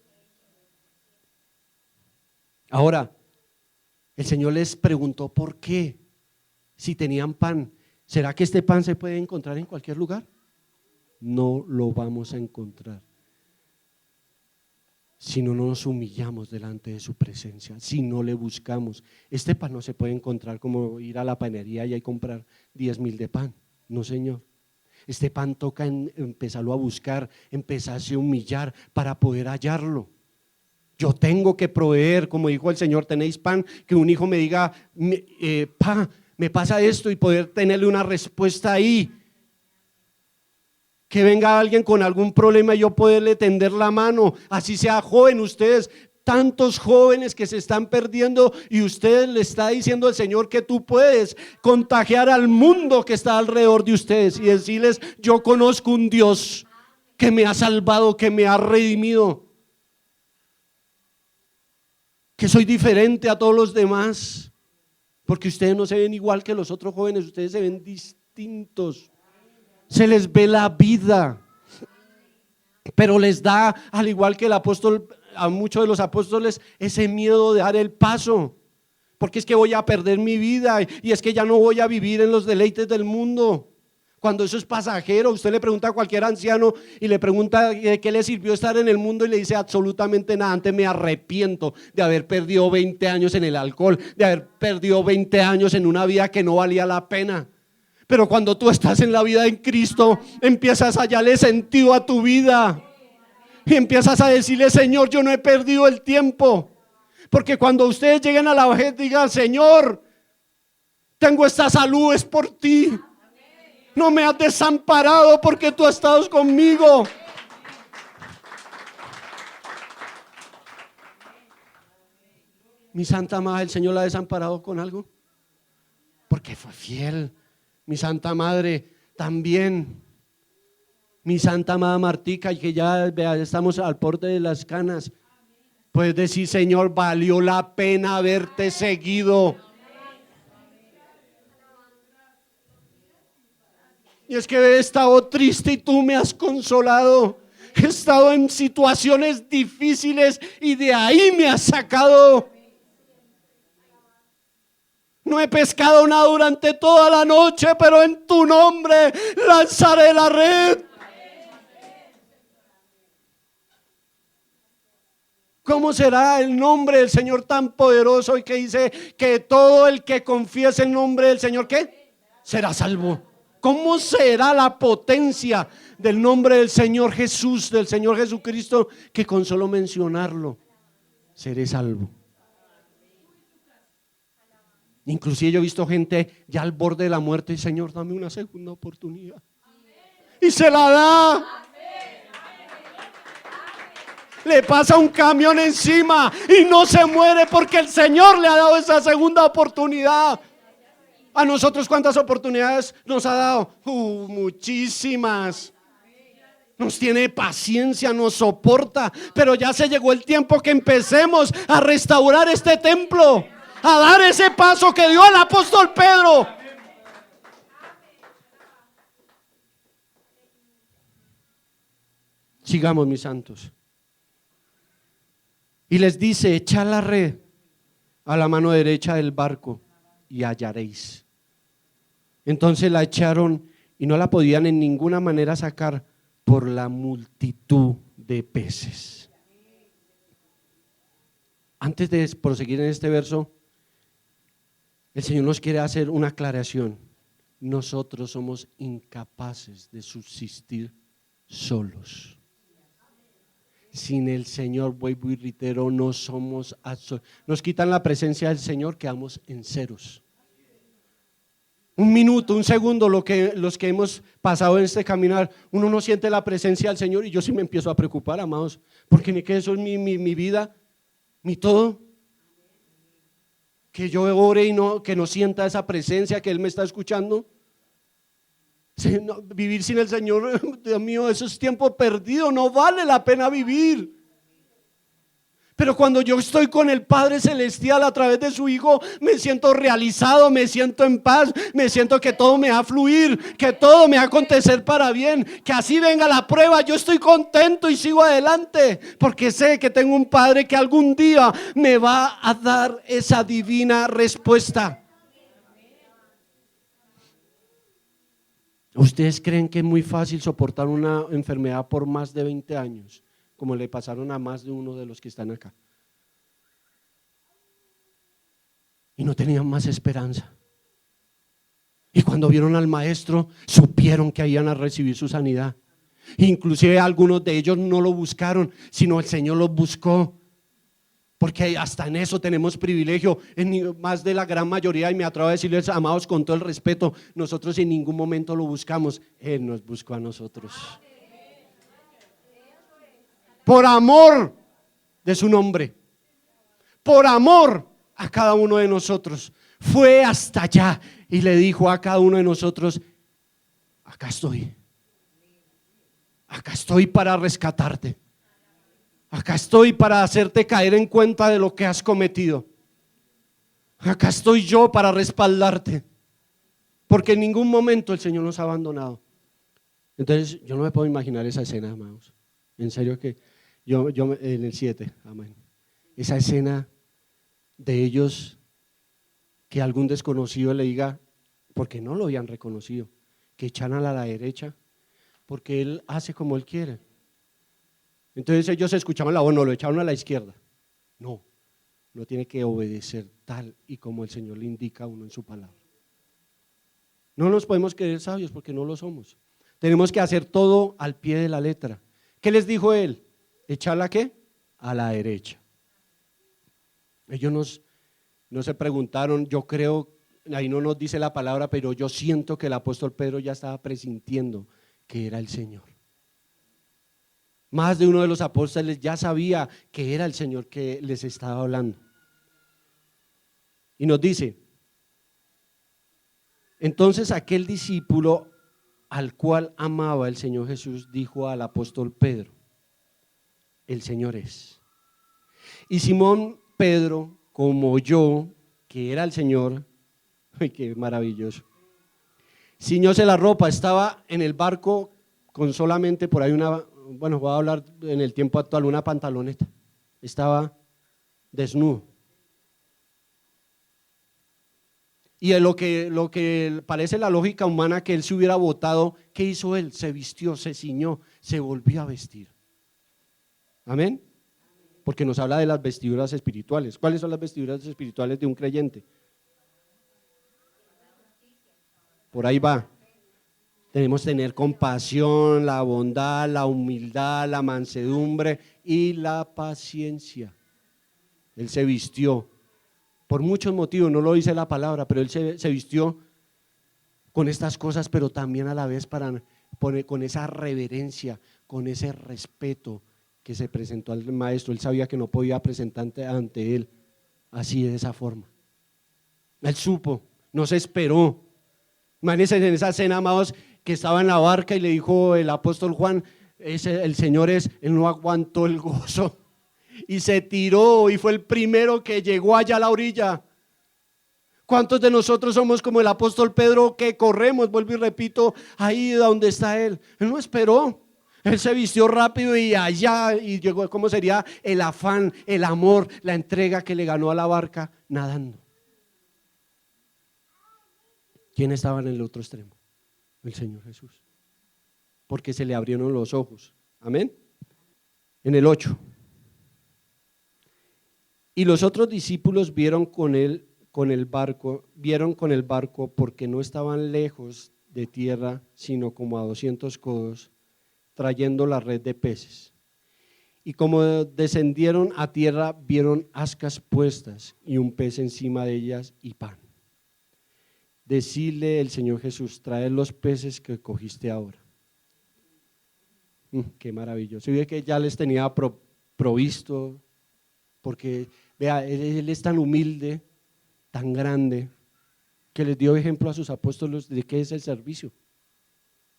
Ahora, el Señor les preguntó ¿por qué? Si tenían pan, ¿será que este pan se puede encontrar en cualquier lugar? No lo vamos a encontrar si no nos humillamos delante de su presencia, si no le buscamos. Este pan no se puede encontrar como ir a la panería y comprar 10,000 de pan. No, Señor. Este pan toca empezarlo a buscar, empezarse a humillar para poder hallarlo. Yo tengo que proveer, como dijo el Señor, tenéis pan, que un hijo me diga, pa, me pasa esto y poder tenerle una respuesta ahí. Que venga alguien con algún problema y yo poderle tender la mano, así sea joven. Ustedes, tantos jóvenes que se están perdiendo y ustedes le está diciendo al Señor que tú puedes contagiar al mundo que está alrededor de ustedes y decirles: yo conozco un Dios que me ha salvado, que me ha redimido, que soy diferente a todos los demás, porque ustedes no se ven igual que los otros jóvenes, ustedes se ven distintos. Se les ve la vida, pero les da, al igual que el apóstol, a muchos de los apóstoles, ese miedo de dar el paso, porque es que voy a perder mi vida y es que ya no voy a vivir en los deleites del mundo. Cuando eso es pasajero, usted le pregunta a cualquier anciano y le pregunta qué le sirvió estar en el mundo y le dice absolutamente nada. Antes me arrepiento de haber perdido 20 años en el alcohol, de haber perdido 20 años en una vida que no valía la pena. Pero cuando tú estás en la vida en Cristo, empiezas a hallarle sentido a tu vida y empiezas a decirle: Señor, yo no he perdido el tiempo. Porque cuando ustedes lleguen a la vejez, digan: Señor, tengo esta salud, es por ti. No me has desamparado porque tú has estado conmigo. Mi Santa Madre, ¿el Señor la ha desamparado con algo? Porque fue fiel. Mi Santa Madre también. Mi Santa Amada Martica, y que ya estamos al borde de las canas, puedes decir: Señor, valió la pena haberte seguido. Y es que he estado triste y tú me has consolado. He estado en situaciones difíciles y de ahí me has sacado. No he pescado nada durante toda la noche, pero en tu nombre lanzaré la red. ¿Cómo será el nombre del Señor tan poderoso y que dice que todo el que confiese el nombre del Señor, ¿qué? Será salvo? ¿Cómo será la potencia del nombre del Señor Jesús, del Señor Jesucristo, que con solo mencionarlo seré salvo? Inclusive yo he visto gente ya al borde de la muerte y: Señor, dame una segunda oportunidad. Y se la da. Le pasa un camión encima y no se muere porque el Señor le ha dado esa segunda oportunidad. A nosotros, ¿cuántas oportunidades nos ha dado? Muchísimas. Nos tiene paciencia, nos soporta, pero ya se llegó el tiempo que empecemos a restaurar este templo, a dar ese paso que dio el apóstol Pedro. Sigamos, mis santos. Y les dice: echad la red a la mano derecha del barco y hallaréis. Entonces la echaron y no la podían en ninguna manera sacar por la multitud de peces. Antes de proseguir en este verso, el Señor nos quiere hacer una aclaración. Nosotros somos incapaces de subsistir solos. Sin el Señor, vuelvo y reitero, no somos nos quitan la presencia del Señor, quedamos en ceros. Un minuto, un segundo, los que hemos pasado en este caminar, uno no siente la presencia del Señor y yo sí me empiezo a preocupar, amados, porque ni que eso es mi vida, mi todo. Que yo ore y que no sienta esa presencia, que Él me está escuchando. Vivir sin el Señor, Dios mío, eso es tiempo perdido, no vale la pena vivir. Pero cuando yo estoy con el Padre Celestial a través de su Hijo, me siento realizado, me siento en paz, me siento que todo me va a fluir, que todo me va a acontecer para bien, que así venga la prueba, yo estoy contento y sigo adelante, porque sé que tengo un Padre que algún día me va a dar esa divina respuesta. ¿Ustedes creen que es muy fácil soportar una enfermedad por más de 20 años? Como le pasaron a más de uno de los que están acá. Y no tenían más esperanza. Y cuando vieron al maestro, supieron que iban a recibir su sanidad. Inclusive algunos de ellos no lo buscaron, sino el Señor los buscó. Porque hasta en eso tenemos privilegio, más de la gran mayoría, y me atrevo a decirles, amados, con todo el respeto, nosotros en ningún momento lo buscamos, Él nos buscó a nosotros. Por amor de su nombre, por amor a cada uno de nosotros, fue hasta allá y le dijo a cada uno de nosotros: acá estoy para rescatarte. Acá estoy para hacerte caer en cuenta de lo que has cometido. Acá estoy yo para respaldarte. Porque en ningún momento el Señor nos ha abandonado. Entonces yo no me puedo imaginar esa escena, amados. En serio que yo en el 7, amén. Esa escena de ellos, que algún desconocido le diga, porque no lo habían reconocido, que echan a la derecha, porque Él hace como Él quiere. Entonces ellos escuchaban la voz, no, lo echaron a la izquierda. No, no tiene que obedecer tal y como el Señor le indica a uno en su palabra. No nos podemos creer sabios porque no lo somos. Tenemos que hacer todo al pie de la letra. ¿Qué les dijo Él? ¿Echarla qué? A la derecha. Ellos no se preguntaron, yo creo, ahí no nos dice la palabra, pero yo siento que el apóstol Pedro ya estaba presintiendo que era el Señor. Más de uno de los apóstoles ya sabía que era el Señor que les estaba hablando. Y nos dice: entonces aquel discípulo al cual amaba el Señor Jesús dijo al apóstol Pedro: el Señor es. Y Simón Pedro, como oyó que era el Señor, ¡ay, qué maravilloso!, ciñóse la ropa, estaba en el barco con solamente por ahí voy a hablar en el tiempo actual, una pantaloneta, estaba desnudo. Y lo que parece la lógica humana, que él se hubiera botado, ¿qué hizo él? Se vistió, se ciñó, se volvió a vestir. Amén. Porque nos habla de las vestiduras espirituales. ¿Cuáles son las vestiduras espirituales de un creyente? Por ahí va. Tenemos que tener compasión, la bondad, la humildad, la mansedumbre y la paciencia. Él se vistió por muchos motivos, no lo dice la palabra, pero él se vistió con estas cosas, pero también a la vez con esa reverencia, con ese respeto que se presentó al maestro. Él sabía que no podía presentarse ante él así, de esa forma. Él supo, no se esperó. Imagínense en esa escena, amados, que estaba en la barca y le dijo el apóstol Juan: el Señor es, él no aguantó el gozo y se tiró y fue el primero que llegó allá a la orilla. ¿Cuántos de nosotros somos como el apóstol Pedro, que corremos, vuelvo y repito, ahí donde está él? Él no esperó, él se vistió rápido y allá, y llegó. ¿Cómo sería el afán, el amor, la entrega que le ganó a la barca nadando? ¿Quién estaba en el otro extremo? El Señor Jesús, porque se le abrieron los ojos. Amén. En el 8: y los otros discípulos vieron con el barco porque no estaban lejos de tierra, sino como a 200 codos, trayendo la red de peces. Y como descendieron a tierra, vieron ascas puestas y un pez encima de ellas y pan. Decirle el Señor Jesús: trae los peces que cogiste ahora. Qué maravilloso. Ve que ya les tenía provisto, porque vea, él es tan humilde, tan grande, que les dio ejemplo a sus apóstoles de qué es el servicio.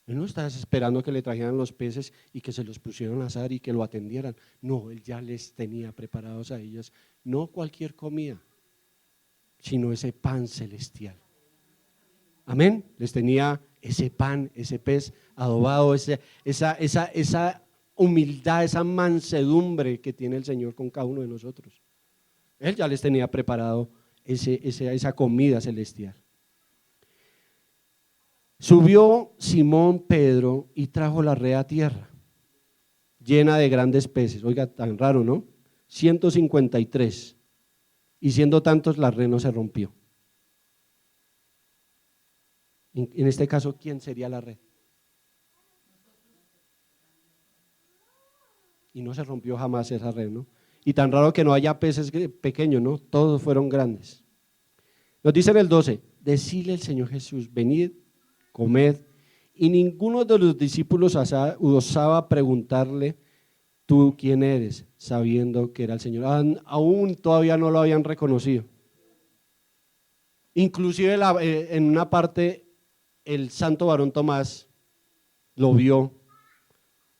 Él no estaba esperando que le trajeran los peces y que se los pusieran a asar y que lo atendieran. No, él ya les tenía preparados a ellos, no cualquier comida, sino ese pan celestial. Amén. Les tenía ese pan, ese pez adobado, esa humildad, esa mansedumbre que tiene el Señor con cada uno de nosotros. Él ya les tenía preparado esa comida celestial. Subió Simón Pedro y trajo la red a tierra, llena de grandes peces. Oiga, tan raro, ¿no? 153. Y siendo tantos, la red no se rompió. En este caso, ¿quién sería la red? Y no se rompió jamás esa red, ¿no? Y tan raro que no haya peces pequeños, ¿no? Todos fueron grandes. Nos dice en el 12, decile el Señor Jesús, venid, comed. Y ninguno de los discípulos osaba preguntarle, ¿tú quién eres? Sabiendo que era el Señor. Aún todavía no lo habían reconocido. Inclusive en una parte el santo varón Tomás lo vio,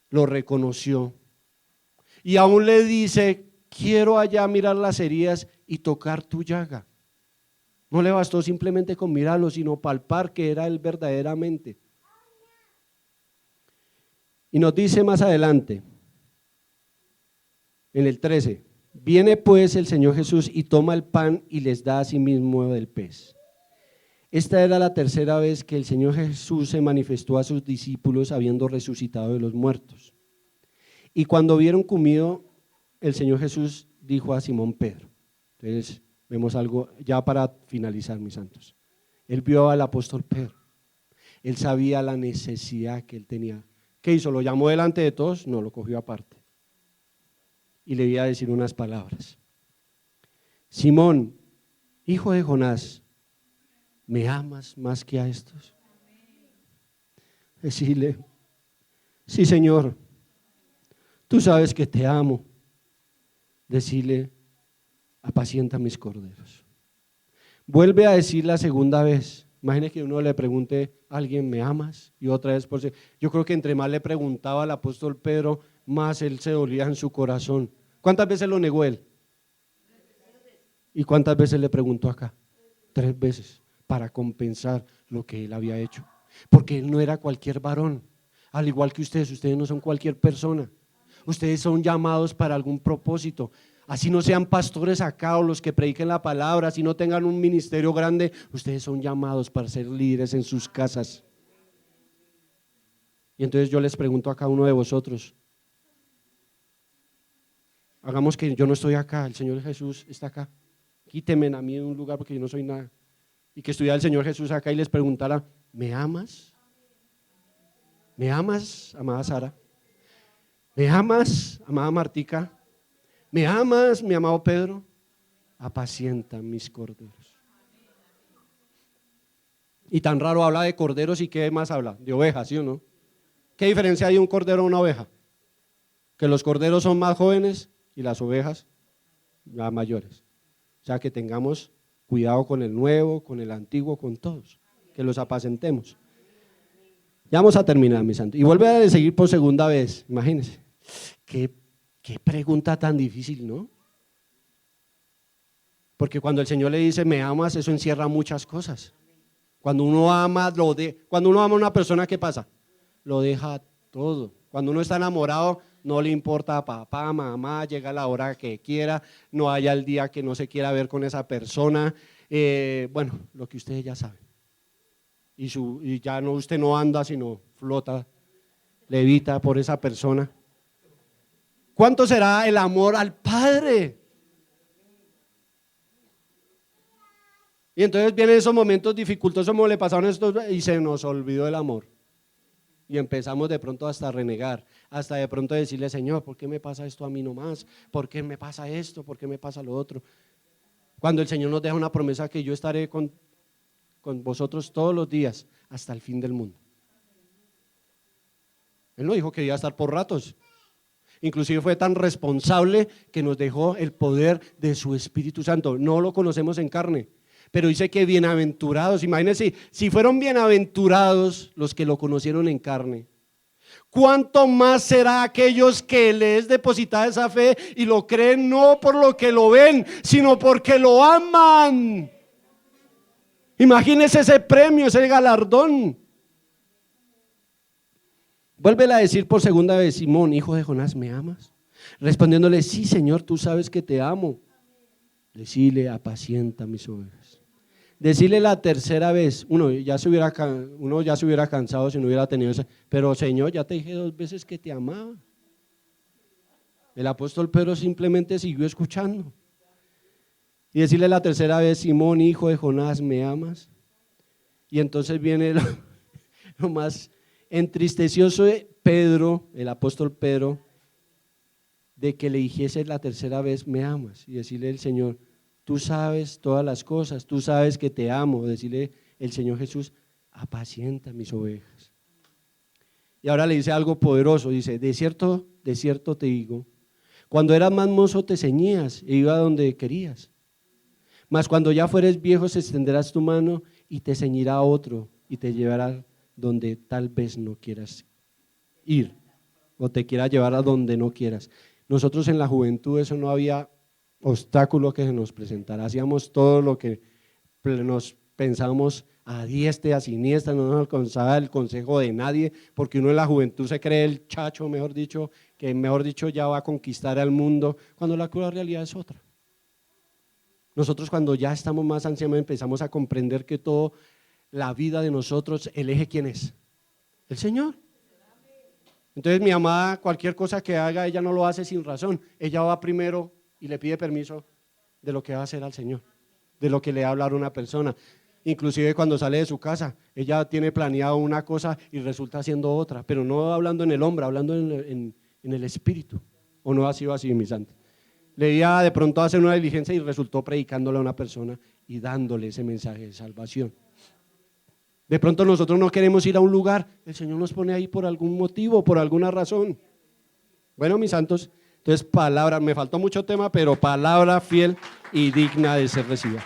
lo reconoció y aún le dice, quiero allá mirar las heridas y tocar tu llaga. No le bastó simplemente con mirarlo, sino palpar que era él verdaderamente. Y nos dice más adelante, en el 13, viene pues el Señor Jesús y toma el pan y les da a sí mismo del pez. Esta era la tercera vez que el Señor Jesús se manifestó a sus discípulos habiendo resucitado de los muertos. Y cuando hubieron comido, el Señor Jesús dijo a Simón Pedro. Entonces vemos algo ya para finalizar, mis santos. Él vio al apóstol Pedro. Él sabía la necesidad que él tenía. ¿Qué hizo? ¿Lo llamó delante de todos? No, lo cogió aparte. Y le iba a decir unas palabras. Simón, hijo de Jonás, ¿me amas más que a estos? Decirle, sí, Señor, tú sabes que te amo. Decirle, apacienta mis corderos. Vuelve a decir la segunda vez. Imagine que uno le pregunte a alguien, ¿me amas? Y otra vez, yo creo que entre más le preguntaba al apóstol Pedro, más él se dolía en su corazón. ¿Cuántas veces lo negó él? ¿Y cuántas veces le preguntó acá? 3 veces, para compensar lo que él había hecho. Porque él no era cualquier varón, al igual que ustedes no son cualquier persona. Ustedes son llamados para algún propósito. Así no sean pastores acá o los que prediquen la palabra, así no tengan un ministerio grande, ustedes son llamados para ser líderes en sus casas. Y entonces yo les pregunto a cada uno de vosotros, hagamos que yo no estoy acá, el Señor Jesús está acá, quítenme a mí de un lugar porque yo no soy nada. Y que estuviera el Señor Jesús acá y les preguntara, ¿me amas? ¿Me amas, amada Sara? ¿Me amas, amada Martica? ¿Me amas, mi amado Pedro? Apacienta mis corderos. Y tan raro habla de corderos y ¿qué más habla? De ovejas, ¿sí o no? ¿Qué diferencia hay de un cordero a una oveja? Que los corderos son más jóvenes y las ovejas más mayores. O sea que tengamos cuidado con el nuevo, con el antiguo, con todos, que los apacentemos. Ya vamos a terminar, mi santo. Y vuelve a seguir por segunda vez, imagínense. Qué pregunta tan difícil, ¿no? Porque cuando el Señor le dice, me amas, eso encierra muchas cosas. Cuando uno ama, cuando uno ama a una persona, ¿qué pasa? Lo deja todo. Cuando uno está enamorado, no le importa papá, mamá, llega a la hora que quiera, no haya el día que no se quiera ver con esa persona. Bueno, lo que ustedes ya saben. Y ya no, usted no anda, sino flota, levita por esa persona. ¿Cuánto será el amor al Padre? Y entonces vienen esos momentos dificultosos como le pasaron estos y se nos olvidó el amor. Y empezamos de pronto hasta a renegar, hasta de pronto a decirle, Señor, ¿por qué me pasa esto a mí nomás? ¿Por qué me pasa esto? ¿Por qué me pasa lo otro? Cuando el Señor nos deja una promesa que yo estaré con vosotros todos los días hasta el fin del mundo. Él no dijo que iba a estar por ratos. Inclusive fue tan responsable que nos dejó el poder de su Espíritu Santo. No lo conocemos en carne, pero dice que bienaventurados. Imagínense, si fueron bienaventurados los que lo conocieron en carne, ¿cuánto más será aquellos que les depositada esa fe y lo creen no por lo que lo ven, sino porque lo aman? Imagínense ese premio, ese galardón. Vuélvele a decir por segunda vez, Simón, hijo de Jonás, ¿me amas? Respondiéndole, sí, Señor, tú sabes que te amo. Decile, apacienta mis ovejas. Decirle la tercera vez, uno ya se hubiera cansado si no hubiera tenido esa, pero Señor, ya te dije 2 veces que te amaba. El apóstol Pedro simplemente siguió escuchando. Y decirle la tercera vez, Simón, hijo de Jonás, ¿me amas? Y entonces viene lo más entristeció Pedro, el apóstol Pedro, de que le dijese la tercera vez, me amas, y decirle al Señor, tú sabes todas las cosas, tú sabes que te amo, decirle el Señor Jesús, apacienta mis ovejas. Y ahora le dice algo poderoso, dice, de cierto te digo, cuando eras más mozo te ceñías e iba donde querías, mas cuando ya fueres viejo extenderás tu mano y te ceñirá otro y te llevará donde tal vez no quieras ir o te quiera llevar a donde no quieras. Nosotros en la juventud eso no había obstáculo que se nos presentara, hacíamos todo lo que nos pensábamos a diestra, a siniestra, no nos alcanzaba el consejo de nadie, porque uno en la juventud se cree el chacho, mejor dicho, que mejor dicho ya va a conquistar al mundo, cuando la cruda realidad es otra. Nosotros cuando ya estamos más ancianos empezamos a comprender que toda la vida de nosotros, el eje ¿quién es? El Señor. Entonces mi amada, cualquier cosa que haga, ella no lo hace sin razón, ella va primero y le pide permiso de lo que va a hacer al Señor, de lo que le va a hablar una persona. Inclusive cuando sale de su casa, ella tiene planeado una cosa y resulta haciendo otra, pero no hablando en el hombre, hablando en el espíritu. ¿O no ha sido así, mi santo? Le iba de pronto a hacer una diligencia y resultó predicándole a una persona y dándole ese mensaje de salvación. De pronto nosotros no queremos ir a un lugar, el Señor nos pone ahí por algún motivo, por alguna razón. Bueno, mis santos, entonces palabra, me faltó mucho tema, pero palabra fiel y digna de ser recibida.